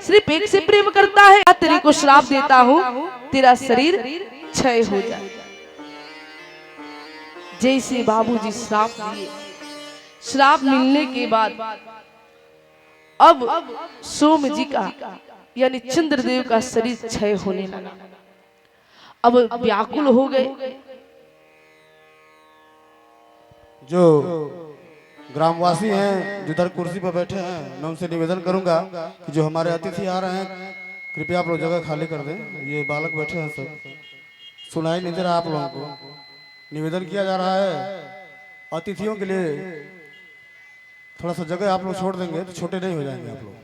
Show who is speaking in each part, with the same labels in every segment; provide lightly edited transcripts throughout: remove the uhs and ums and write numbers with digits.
Speaker 1: सिर्फ एक से प्रेम करता है, तेरे को श्राप देता हूँ, तेरा शरीर क्षय हो जाए। जैसे बाबूजी श्राप दिए, श्राप मिलने के बाद अब सोम जी का यानी चंद्रदेव का शरीर क्षय होने लगा। अब व्याकुल हो गए।
Speaker 2: जो ग्रामवासी हैं जो इधर कुर्सी पर बैठे हैं, मैं उनसे निवेदन करूंगा कि जो हमारे अतिथि आ रहे हैं कृपया आप लोग जगह खाली कर दें। ये बालक बैठे हैं, सब सुनाई नहीं दे रहा आप लोगों को। निवेदन किया जा रहा है अतिथियों के लिए थोड़ा सा जगह आप लोग छोड़ देंगे तो छोटे नहीं हो जाएंगे आप लोग।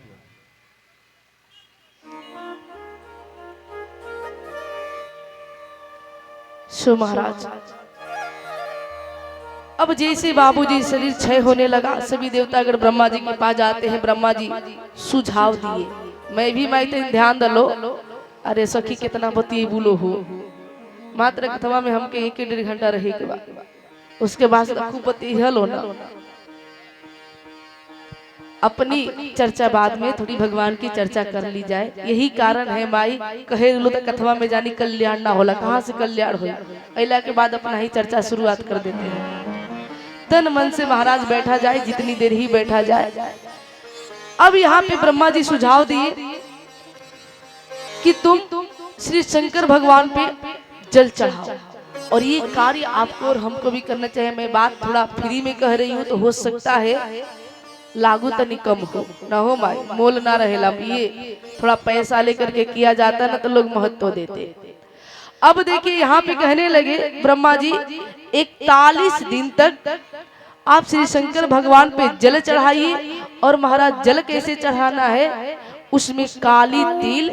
Speaker 1: सो महाराज अब जैसे बाबूजी शरीर क्षय होने लगा, सभी देवता अगर ब्रह्मा जी के पास जाते हैं, ब्रह्मा जी सुझाव दिए। मैं भी ध्यान दलो। अरे सखी कितना बती बोलो हो, मात्र कथवा में हमके 1-1.5 घंटा रहे के बाद उसके बाद खूब बती हलो ना। अपनी चर्चा बाद में थोड़ी भगवान की चर्चा कर ली जाए। यही कारण है माई कहे लो तो कथवा में जानी कल्याण ना होला, कहाँ से कल्याण हो। अला के बाद अपना ही चर्चा शुरुआत कर देते हैं। तन मन से महाराज बैठा जाए, जितनी देर ही बैठा जाए। अब यहाँ पे ब्रह्मा जी सुझाव दिए कि तुम श्री शंकर भगवान पे जल चढ़ाओ, और ये कार्य आपको और हमको भी करना चाहिए। मैं बात थोड़ा फ्री में कह रही हूँ तो हो सकता है लागू तनी कम हो ना हो माई, मोल ना रहेला। ये थोड़ा पैसा लेकर के किया जाता ना तो लोग महत्व देते। अब देखिए यहाँ पे कहने लगे ब्रह्मा जी 41 दिन तक आप श्री शंकर भगवान पे जल चढ़ाइए, और महाराज जल कैसे चढ़ाना है, उसमें काली तिल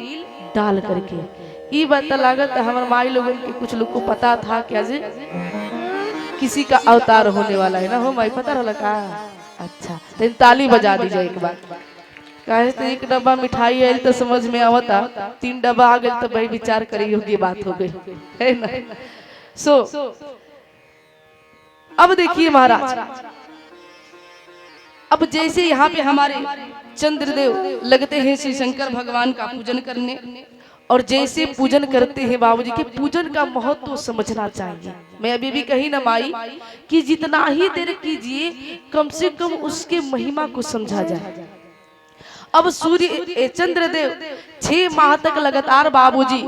Speaker 1: डाल करके। ये बात लागत हमारे माई लोगों के कुछ लोग को पता था क्या जी किसी का अवतार होने वाला है ना हो माई, पता रहा का? अच्छा तो ताली बजा दीजिए एक बार। कहे तो 1 डब्बा मिठाई आई तो समझ में आवता, 3 डब्बा आ गए तो भाई विचार करी होगी, बात हो गई है ना। अब देखिए महाराज, अब जैसे यहाँ पे हमारे चंद्रदेव लगते हैं श्री शंकर भगवान का पूजन करने, और जैसे पूजन करते हैं बाबूजी के पूजन का महत्व तो समझना चाहिए। मैं अभी भी कही ना माई कि जितना ही देर कीजिए कम से कम उसके महिमा को समझा जाए। अब सूर्य चंद्रदेव 6 माह तक लगातार बाबूजी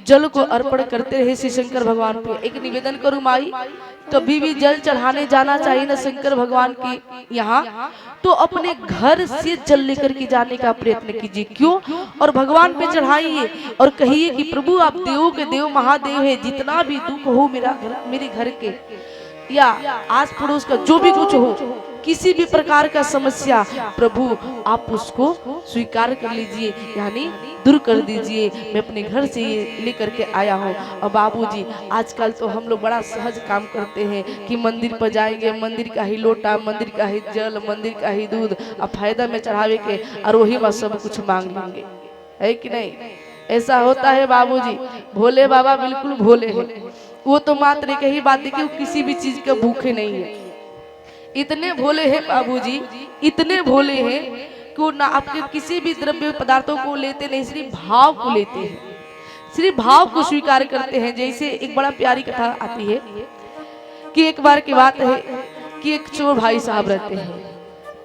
Speaker 1: जल को अर्पण करते रहे श्री शंकर भगवान पे। एक निवेदन करूं माई, कभी भी जल चढ़ाने जाना चाहिए ना शंकर भगवान के यहाँ, तो अपने घर से जल लेकर के जाने का प्रयत्न कीजिए। क्यों? और भगवान पे चढ़ाइए और कहिए कि प्रभु आप देवों के देव महादेव है, जितना भी दुख हो मेरे घर के या आस पड़ोस का जो भी कुछ हो, किसी भी प्रकार का समस्या प्रभु आप उसको स्वीकार कर लीजिए, यानी दूर कर दीजिए। मैं अपने घर से ये लेकर के आया हूँ। और बाबूजी आजकल तो हम लोग बड़ा सहज काम करते हैं कि मंदिर पर जाएंगे, मंदिर का ही लोटा, मंदिर का ही जल, मंदिर का ही दूध, अब फायदा में चढ़ावे के और वही में सब कुछ मांग लेंगे, है कि नहीं? ऐसा होता है बाबूजी। भोले बाबा बिल्कुल भोले हैं, वो तो मात्र एक ही बात है कि वो किसी भी चीज के भूखे नहीं है। इतने भोले हैं बाबूजी, इतने भोले हैं कि वो ना आपके किसी भी द्रव्य पदार्थों को लेते नहीं, सिर्फ भाव को लेते हैं, सिर्फ भाव को स्वीकार करते हैं। जैसे एक बड़ा प्यारी कथा आती है कि एक बार की बात है कि एक चोर भाई साहब रहते हैं,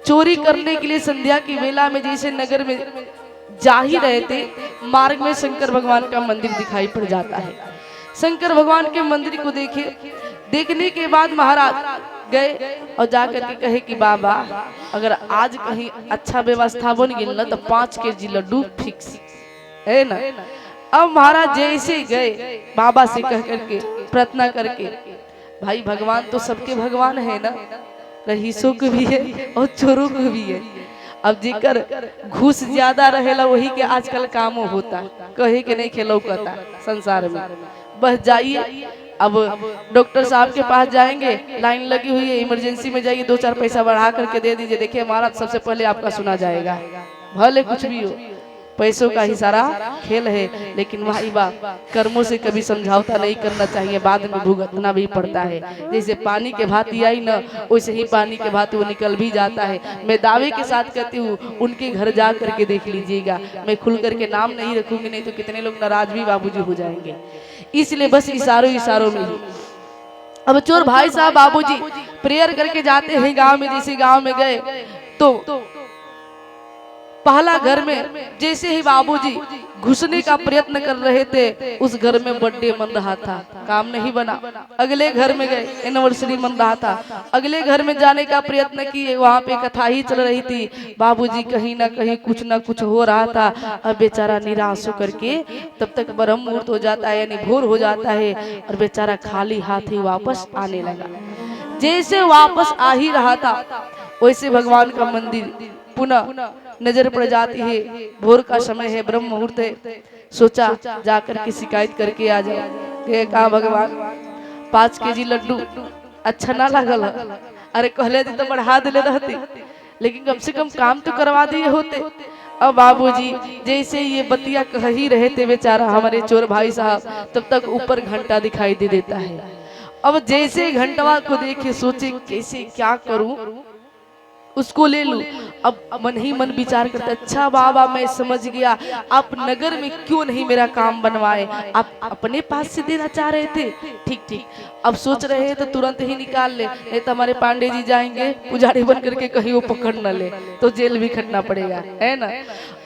Speaker 1: चोरी करने के लिए संध्या की वेला में जैसे नगर में जा ही रहे थे, मार्ग में शंकर भगवान का मंदिर दिखाई पड़ जाता है। शंकर भगवान के मंदिर को देखने के बाद महाराज गए और जाकर के कहे कि बाबा अगर आज कहीं अच्छा व्यवस्था बन गई ना तो 5 केजी लड्डू फिक्स है ना। अब महाराज जैसे गए बाबा से कह करके प्रार्थना करके, भाई भगवान तो सबके भगवान है ना, रईसों को भी है और चोरों को भी है। अब जेकर घूस ज्यादा रहेला वही के आजकल कामों होता, कहे के नहीं खेलो कहता संसार में। बस जाइए, अब डॉक्टर साहब के पास जाएंगे, लाइन लगी हुई है, इमरजेंसी में जाइए, 2-4 पैसा बढ़ा करके दे दीजिए, देखिए महाराज सबसे पहले आपका सुना जाएगा, भले कुछ भी हो। पैसों का ही सारा खेल है, लेकिन माई बाप कर्मों से कभी समझौता नहीं करना चाहिए, बाद में भुगतना भी पड़ता है। जैसे पानी के भांति आई ना, वैसे ही पानी के भांति वो निकल भी जाता है। मैं दावे के साथ कहती हूँ, उनके घर जा करके देख लीजिएगा। मैं खुल करके नाम नहीं रखूंगी, नहीं तो कितने लोग नाराज भी बाबूजी हो जाएंगे। इसलिए बस इशारों में ही। अब चोर भाई साहब बाबूजी प्रेयर करके जाते हैं गांव में। जैसे गांव में गए तो पहला घर में जैसे ही बाबूजी घुसने का प्रयत्न कर रहे थे, उस घर में बर्थडे मन रहा था, काम नहीं बना। अगले घर में गए, एनिवर्सरी मन रहा था। अगले घर में जाने का प्रयत्न किए, वहाँ पे कथा ही चल रही थी। बाबूजी कहीं ना कहीं कुछ ना कुछ हो रहा था। अब बेचारा निराश होकर के तब तक ब्रह्म मुहूर्त हो जाता है, यानी भोर हो जाता है, और बेचारा खाली हाथ ही वापस आने लगा। जैसे वापस आ ही रहा था, वैसे भगवान का मंदिर पुनः नजर पड़ जाती है। भोर का समय है, ब्रह्म मुहूर्त है। सोचा जाकर के शिकायत करके आ जाओ। कहा भगवान 5 केजी लड्डू अच्छा ना लगल, अरे कहले थी तो बढ़ा दिले रहती, लेकिन कम से कम काम तो करवा दिए होते। अब बाबूजी जैसे ये बतिया कह ही रहे थे, बेचारा हमारे चोर भाई साहब, तब तक ऊपर घंटा दिखाई दे देता है। अब जैसे घंटवा को देखे सोचे कैसे क्या करूं, उसको ले लूं। अब मन ही मन विचार करते, अच्छा बाबा मैं समझ गया, आप नगर में क्यों नहीं मेरा काम बनवाए, आप अपने पास से देना चाह रहे थे। ठीक, अब सोच रहे हैं तो तुरंत ही निकाल ले, नहीं तो हमारे पांडे जी जाएंगे पुजारी बन करके कहीं वो पकड़ न ले तो जेल भी खटना पड़ेगा, है ना।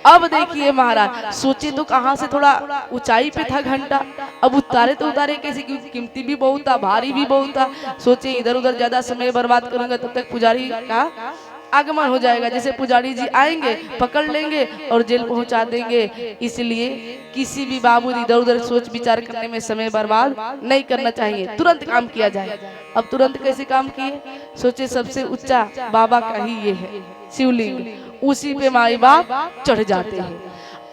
Speaker 1: अब देखिए महाराज सोचे तो कहाँ से, थोड़ा ऊंचाई पे था घंटा। अब उतारे तो उतारे कैसे, क्योंकि कीमती भी बहुत था, भारी भी बहुत था। सोचे इधर उधर ज्यादा समय बर्बाद करूंगा, तब तक पुजारी का आगमन हो जाएगा। जैसे पुजारी जी आएंगे, पकड़ लेंगे और जेल पहुंचा देंगे। इसलिए किसी भी बाबूजी इधर उधर सोच विचार करने में समय बर्बाद नहीं करना चाहिए, तुरंत काम किया जाए। अब तुरंत कैसे काम किए, सोचे सबसे ऊंचा बाबा का ही ये है शिवलिंग, उसी पे माई बाप चढ़ जाते हैं।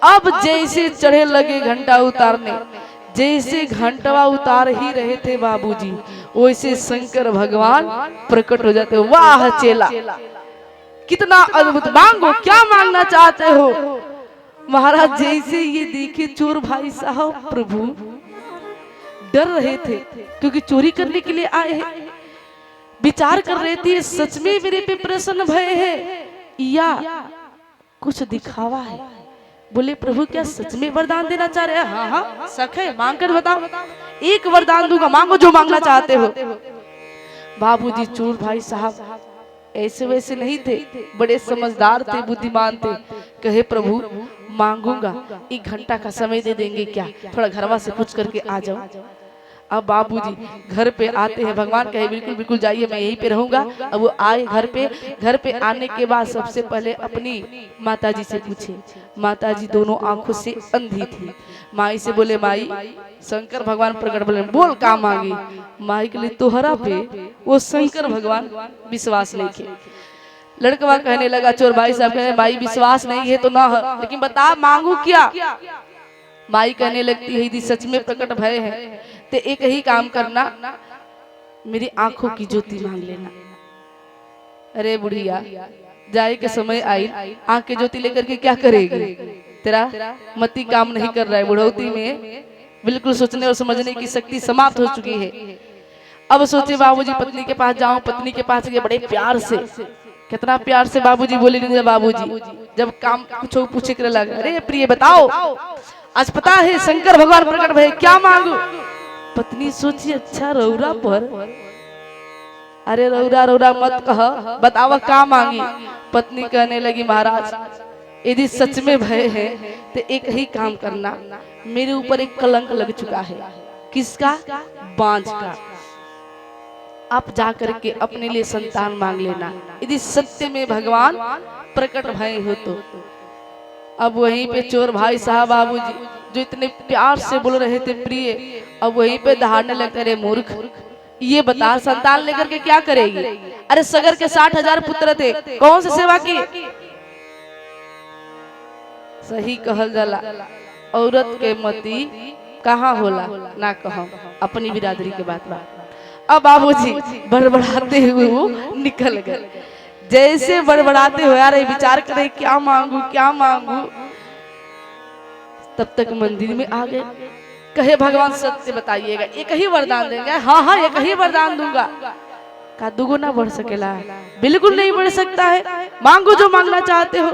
Speaker 1: अब जैसे चढ़े लगे घंटा उतारने, जैसे घंटवा उतार ही रहे थे बाबूजी, वैसे शंकर भगवान प्रकट हो जाते। वाह चेला, कितना अद्भुत, मांगो क्या मांगना चाहते हो। महाराज जैसे ये देखे चोर भाई साहब, प्रभु डर रहे थे क्योंकि चोरी करने के लिए आए हैं। विचार कर रहे थे सच में मेरे पे प्रसन्न भय है या कुछ दिखावा है। बोले प्रभु क्या सच में वरदान देना चाह रहे हैं? हाँ शक है, मांग कर बताओ, एक वरदान दूंगा, मांगो जो मांगना चाहते हो। बाबूजी चोर भाई साहब ऐसे वैसे नहीं थे, बड़े समझदार थे, बुद्धिमान थे। कहे प्रभु मांगूंगा, 1 घंटा का समय दे देंगे क्या, थोड़ा घरवा से पूछ करके आ जाओ। अब बाबूजी घर पे आते हैं, भगवान कहे बिल्कुल बिल्कुल जाइए, मैं यहीं पे रहूंगा। अब वो आए घर पे आने के बाद सबसे पहले अपनी माताजी से पूछे। माताजी दोनों आंखों से अंधी थी। माई से बोले माई शंकर भगवान प्रकट, बोले बोल का मांगी। माई के लिए तोहरा पे वो शंकर भगवान विश्वास नहीं थे। लड़कवा कहने लगा, चोर भाई साहब कहने माई विश्वास नहीं है तो ना है, लेकिन बता मांगू क्या। माई कहने लगती है यदि सच में प्रकट भय है तो एक ही काम करना, मेरी आंखों की ज्योति मांग लेना। अरे बुढ़िया जाए के समय आई, आंख की ज्योति लेकर के क्या करेगी, तेरा मति काम नहीं कर रहा है। बुढ़ौती में बिल्कुल सोचने और समझने की शक्ति समाप्त हो चुकी है। अब सोचे बाबूजी पत्नी के पास जाऊं, पत्नी के पास गए बड़े प्यार से, कितना प्यार से बाबूजी बोले नहीं। बाबूजी जब काम कुछ पूछे कर लगा, अरे प्रिय बताओ आज पता है शंकर भगवान प्रकट भय, क्या मांगू। पत्नी सोची अच्छा रौरा पर, अरे रौरा मत कह, बतावा क्या मांगी। पत्नी कहने लगी महाराज यदि सच में भय है तो एक ही काम करना, मेरे ऊपर एक कलंक लग चुका है। किसका? बांझ का। आप जाकर के अपने लिए संतान मांग लेना, यदि सत्य में भगवान प्रकट भय हो तो। अब वहीं पे चोर भाई साहब बाबूजी जो इतने प्यार से बोल रहे थे प्रिय, अब वहीं पे दहाड़ने लगते, अरे मूर्ख ये बता संतान लेकर के क्या करेगी। अरे सगर के 60,000 पुत्र थे, कौन से सेवा की। सही कहल जाला, औरत के मती कहाँ होला ना कहो, अपनी बिरादरी के बात बा। अब बाबूजी बड़बड़ाते हुए वो निकल गए। जैसे बड़बड़ाते हुए यार विचार करे क्या मांगू क्या मांगू। तब तक मंदिर में आ गए। कहे भगवान सत्य बताइएगा, एक ही वरदान देंगे? हाँ हाँ एक ही वरदान दूंगा। का दुगुना बढ़ सकेला? बिल्कुल नहीं बढ़ सकता है, मांगो जो मांगना चाहते हो।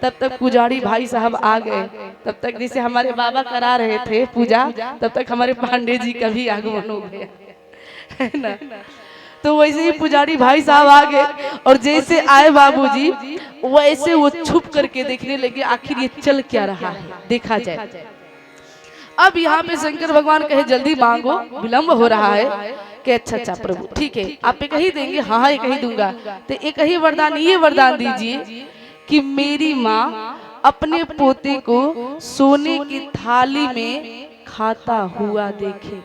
Speaker 1: तब तक पुजारी भाई साहब आ गए। तब तक जैसे हमारे बाबा करा रहे थे पूजा, तब तक हमारे पांडे जी का भी आगमन हो गया, है ना। तो वैसे ही पुजारी भाई साहब आ गए और जैसे आए बाबूजी वैसे वो छुप करके देखने लगे आखिर ये चल क्या रहा है, देखा जाए। अब यहाँ पे शंकर भगवान कहे जल्दी मांगो, विलंब हो रहा है। कि अच्छा अच्छा प्रभु ठीक है, आप एक ही देंगे? हाँ हाँ एक ही दूंगा। तो एक ही वरदान, ये वरदान दीजिए कि मेरी माँ अपने पोते को सोने की थाली में खाता हुआ देखे।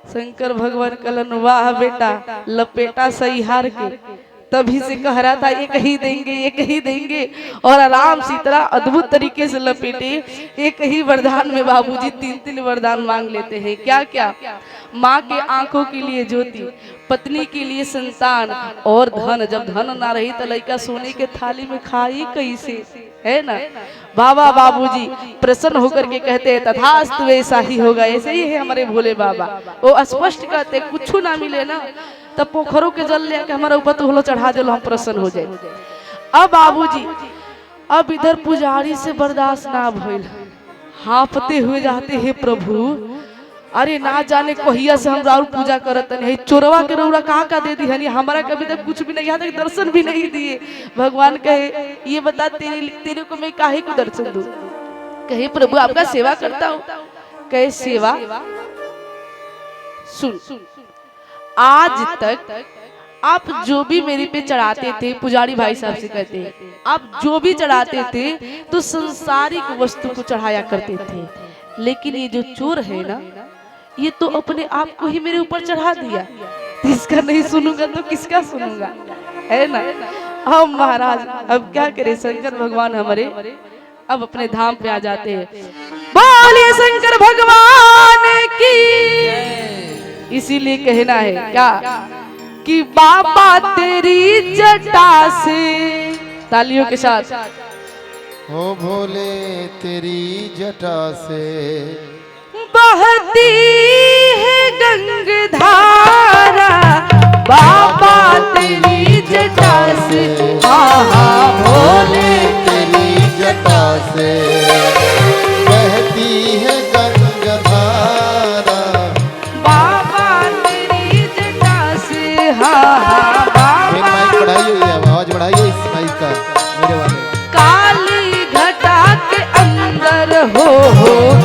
Speaker 1: शंकर भगवान कलन वाह बेटा, लपेटा सही हार के, तभी से कह रहा था एक ही देंगे एक ही देंगे, और आराम से इतना अद्भुत तरीके से लपेटे। एक ही वरदान में बाबूजी 3-3 वरदान मांग लेते हैं। क्या क्या? माँ के आंखों के लिए ज्योति, पत्नी के लिए संतान और धन। जब धन ना रही तो लड़का सोने के थाली में खाई कैसे, है ना। बाबा बाबूजी प्रसन्न होकर के कहते हैं तथास्तु वैसा ही होगा। ऐसे ही है हमारे भोले बाबा, वो स्पष्ट कहते कुछ ना मिले ना तब पोखरों के जल लेके हमारा ऊपर तो होलो चढ़ा दे, हम प्रसन्न हो जाए। अब बाबूजी अब इधर पुजारी से बर्दाश्त ना भइल, हांफते हुए जाते हैं प्रभु, अरे ना जाने कहिया से हम राउर पूजा करत नहीं, चोरवा के रौरा कहाँ का दे दी हनी, हमारा कभी तक कुछ भी नहीं, यहाँ तक दर्शन भी नहीं दिए। भगवान कहे ये बता तेरे को मैं काहे को दर्शन दूं? कहे प्रभु आपका सेवा करता हूँ। कहे सेवा? सुन, आज तक आप जो भी मेरे पे चढ़ाते थे, पुजारी भाई साहब से कहते हैं, आप जो भी चढ़ाते थे तो संसारिक वस्तु को चढ़ाया करते थे, लेकिन ये जो चोर है ना, ये तो अपने आप को ही मेरे ऊपर चढ़ा दिया। इसका नहीं सुनूंगा तो किसका सुनूंगा, है ना। अब महाराज अब क्या करे, शंकर भगवान हमारे अब अपने धाम पे आ जाते हैं। बोलिए शंकर भगवान की। इसीलिए कहना है क्या कि बाबा तेरी जटा से, तालियों के साथ,
Speaker 3: ओ भोले तेरी जटा से
Speaker 1: बहती है गंगाधारा, बाबा तेरी जटा से, हाँ हाँ भोले
Speaker 3: तेरी जटा से बहती है गंगाधारा,
Speaker 1: बाबा तेरी जटा से, हाँ हाँ बाबा।
Speaker 3: माइक बढ़ाइए, आवाज बढ़ाइए इस माइक का मेरे वाले।
Speaker 1: काली घटा के अंदर हो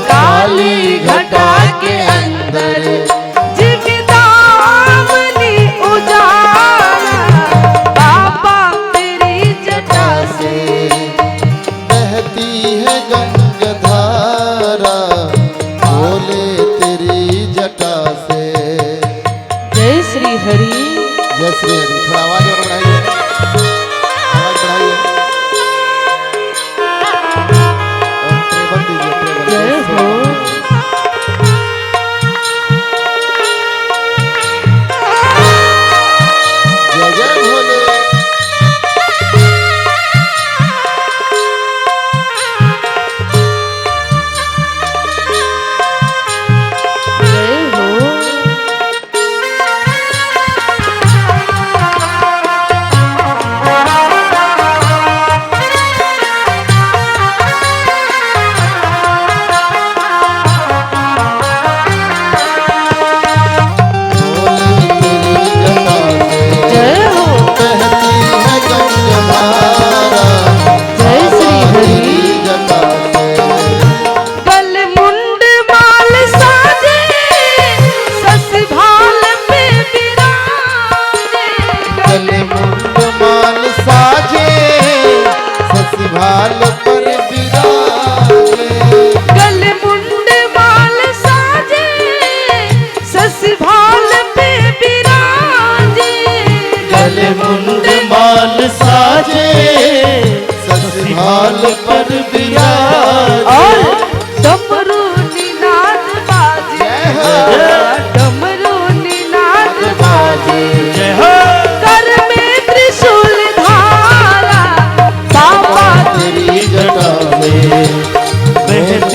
Speaker 1: काली घटा के अंदर जिगदामनी उजाला, बाबा तेरी जटा से
Speaker 3: बहती है गंगाधारा, भोले तेरी जटा से।
Speaker 1: जय श्री हरि।
Speaker 3: जय श्री हरि। थोड़ा आवाज और बढ़ाइए, आवाज बढ़ाइए और ट्रेबल दीजिए, ट्रेबल।
Speaker 1: जय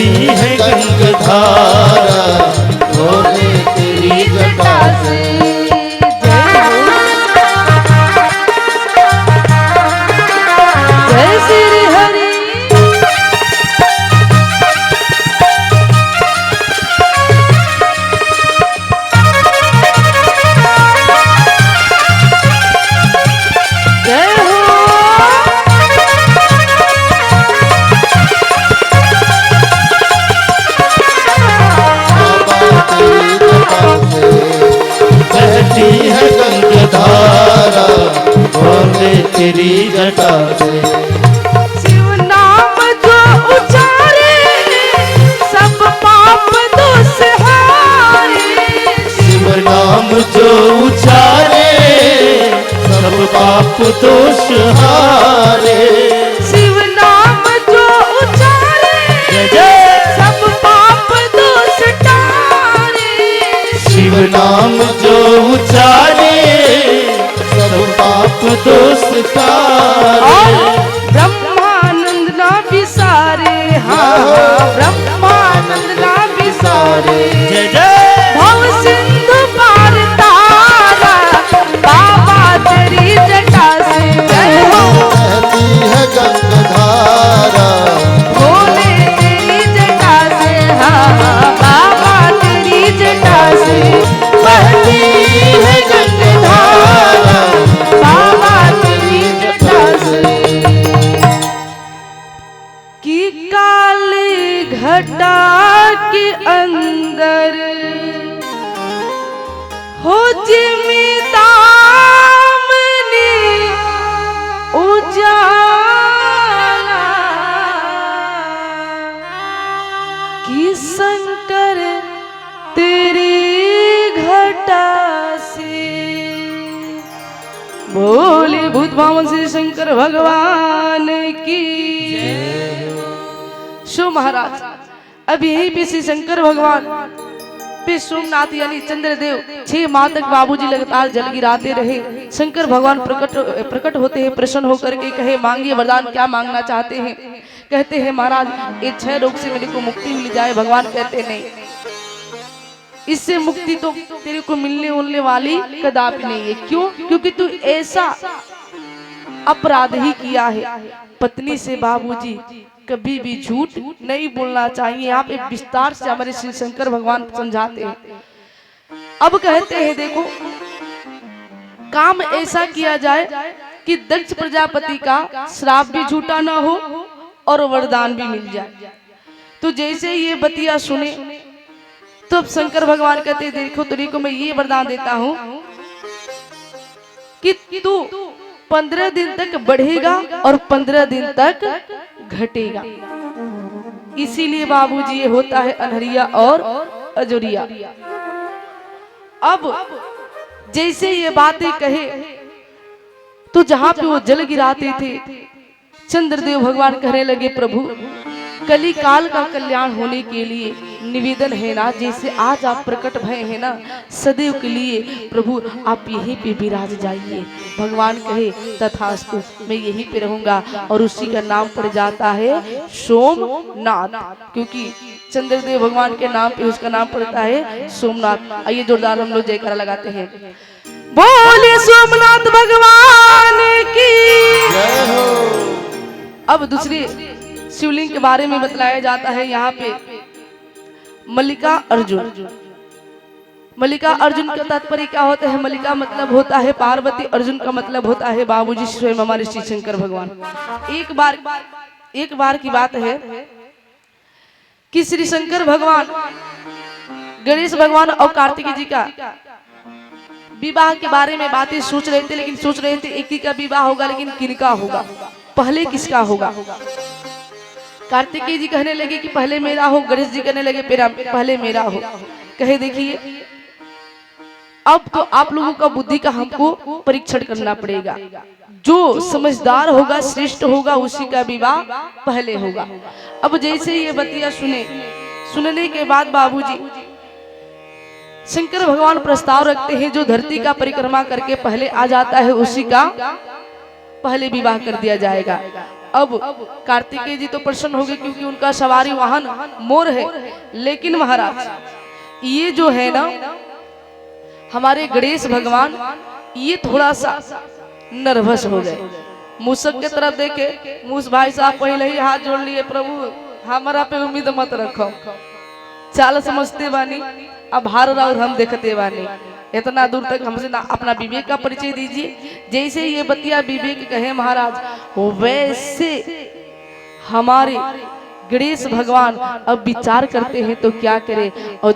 Speaker 4: बहती है गंगाधारा भोले तेरी जटा से।
Speaker 1: जय श्री हरि। जय हो।
Speaker 4: बहती है गंगाधारा भोले तेरी जटा से।
Speaker 1: शिव नाम जो उचारे सब पाप दोष हारे।
Speaker 4: शिव नाम जो उचारे सब पाप दोष हारे।
Speaker 1: शिव नाम जो उचारे
Speaker 4: जय जय।
Speaker 1: सब पाप दोष टारे।
Speaker 4: शिव नाम जो उचारे सब पाप दोष तारे।
Speaker 1: और ब्रह्मानंद ना विसारे। हाँ ब्रह्मानंद ना विसारे।
Speaker 4: जय जय।
Speaker 1: भव सिंधु पार तारा बाबा तेरी जटा से। जय हो।
Speaker 3: बहती है गंगाधारा
Speaker 1: भोले तेरी जटा से। हाँ बाबा तेरी जटा से बहती है गंगाधारा बाबा तेरी जटा से। कि काली घटा के अंदर हो जिमी दामनी उजाला। कि शंकर तेरी घटा से। बोले भूत भावन श्री शंकर भगवान की। शो महाराज अब यहीं पे श्री शंकर भगवान पे सोमनाथ यानी चंद्रदेव 6 माह तक बाबूजी लगातार जल गिराते रहे। शंकर भगवान प्रकट होते हैं, प्रसन्न होकर के कहे मांगिए वरदान, क्या मांगना चाहते हैं। कहते हैं महाराज ये 6 रोग से मेरे को मुक्ति मिल जाए। भगवान कहते नहीं, इससे मुक्ति तो तेरे को मिलने वाली कदापि नहीं है। क्यों? क्योंकि तू ऐसा अपराध ही किया है। पत्नी से बाबूजी कभी भी झूठ नहीं बोलना चाहिए। आप एक विस्तार से हमारे श्री शंकर भगवान समझाते हैं। अब कहते हैं देखो काम ऐसा किया जाए कि दक्ष प्रजापति का श्राप भी झूठा ना हो और वरदान भी मिल जाए। तो जैसे ये बतिया सुने तो अब शंकर भगवान कहते देखो तेरे को मैं ये वरदान देता हूं कि तू 15 दिन तक बढ़ेगा और 15 दिन तक घटेगा। इसीलिए बाबूजी ये होता है अनहरिया और अजोरिया। अब जैसे ये बातें कहे तो जहां पे वो जल गिराते थे चंद्रदेव भगवान कहने लगे प्रभु कली काल का कल्याण होने के लिए निवेदन है ना, जैसे आज आप प्रकट भय है ना सदैव के लिए प्रभु आप यहीं पे विराज जाइए। भगवान कहे तथास्तु, मैं यहीं पे रहूंगा। और उसी का नाम पड़ जाता है सोमनाथ, क्योंकि चंद्रदेव भगवान के नाम पे उसका नाम पड़ता है सोमनाथ। आइए जोरदार हम लोग जयकारा लगाते हैं, बोले सोमनाथ भगवान की
Speaker 3: जय हो।
Speaker 1: अब दूसरे शिवलिंग के बारे में बतलाया जाता है यहाँ पे मल्लिका अर्जुन। मल्लिका अर्जुन का तात्पर्य क्या होता है? मल्लिका मतलब होता है पार्वती, अर्जुन का मतलब होता है बाबूजी स्वयं हमारे श्री शंकर भगवान। एक बार की बात है कि श्री शंकर भगवान गणेश भगवान और कार्तिकेय जी का विवाह के बारे में बातें सोच रहे थे, लेकिन सोच रहे थे एक ही का विवाह होगा, लेकिन किनका होगा, पहले किसका होगा। कार्तिकेय जी कहने लगे कि पहले मेरा हो, गणेश जी कहने लगे पहले मेरा हो। कहे देखिए अब तो आप लोगों का बुद्धि का हमको परीक्षण करना पड़ेगा, जो समझदार होगा श्रेष्ठ होगा उसी का विवाह पहले होगा। अब जैसे ये बतिया सुनने के बाद बाबूजी शंकर भगवान प्रस्ताव रखते हैं जो धरती का परिक्रमा करके पहले आ जाता है उसी का पहले विवाह कर दिया जाएगा। अब कार्तिकेय जी तो प्रसन्न हो गए क्योंकि उनका सवारी वाहन मोर है। लेकिन महाराज ये जो है ना हमारे गणेश भगवान ये थोड़ा सा नर्वस हो गए। मूसक के तरफ देखे, मूस भाई साहब पहले ही हाथ जोड़ लिए, प्रभु हमारा पे उम्मीद मत रखो, चाल समझते बानी, अब हार और हम देखते बानी, इतना दूर तक हमसे ना अपना विवेक का परिचय दीजिए। जैसे ये बतिया विवेक कहे महाराज, वैसे हमारे गणेश भगवान अब विचार करते हैं तो क्या करें। और